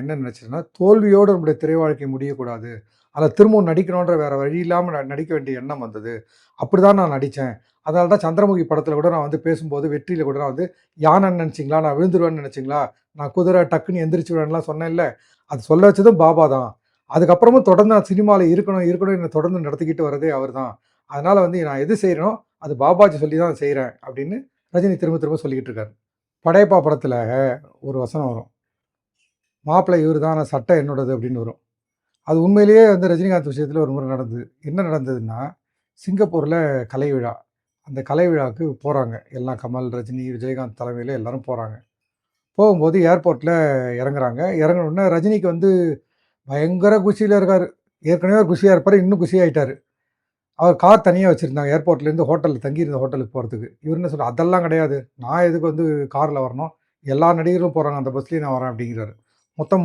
நான் என்ன நினச்சேன்னா, தோல்வியோடு நம்முடைய திரை வாழ்க்கை முடியக்கூடாது. அதில திரும்பவும் நடிக்கணுன்ற வேற வழி இல்லாம நடிக்க வேண்டிய எண்ணம் வந்தது. அப்படிதான் நான் நடிச்சேன். அதனால தான் சந்திரமுகி படத்தில கூட நான் வந்து பேசும்போது, வெற்றியில கூட நான் வந்து யானைன்னு நெனச்சீங்களா? நான் விழுந்துருவேன்னு நெனச்சீங்களா? நான் குதிரை டக்குன்னு எந்திரிச்சுருவேன்லாம் சொன்னேன்ல. அது சொல்ல வச்சதும் பாபா தான். அதுக்கப்புறமும் தொடர்ந்து நான் சினிமால இருக்கணும், இருக்கணும் என்ன தொடர்ந்து நடத்திக்கிட்டு வரதே அவர் தான். அதனால வந்து நான் எது செய்றேனோ, அது பாபாஜி சொல்லி தான் செய்றேன் அப்படின்னு ரஜினி திரும்ப திரும்ப சொல்லிக்கிட்டு இருக்காரு. படையப்பா படத்தில ஒரு வசனம் வரும். மாப்பிள்ளை இவரு தான், ஆனா சட்டை என்னோடது அப்படின்னு வரும். அது உண்மையிலேயே வந்து ரஜினிகாந்த் விஷயத்தில ஒரு முறை நடந்தது. என்ன நடந்ததுன்னா, சிங்கப்பூர்ல கலை விழா. அந்த கலை விழாவுக்கு போறாங்க. எல்லாம் கமல், ரஜினி, விஜயகாந்த் தலைமையில எல்லாரும் போறாங்க. போகும்போது ஏர்போர்ட்ல இறங்குறாங்க. இறங்குன உடனே ரஜினிக்கு வந்து பயங்கர குஷியில இருக்காரு. ஏற்கனவே அவர் குஷியா இருப்பாரு. இன்னும் குஷியாயிட்டாரு. அவர் கார் தனியா வச்சிருந்தாங்க. ஏர்போர்ட்லேருந்து ஹோட்டல்ல தங்கியிருந்த ஹோட்டலுக்கு போறதுக்கு. இவரு என்ன சொல்றாரு, "அதெல்லாம் கிடையாது. நான் எதுக்கு வந்து கார்ல வரணும்? எல்லா நடிகர்களும் போறாங்க அந்த பஸ்லயே நான் வரேன்" அப்படிங்கிறாரு. மொத்தம்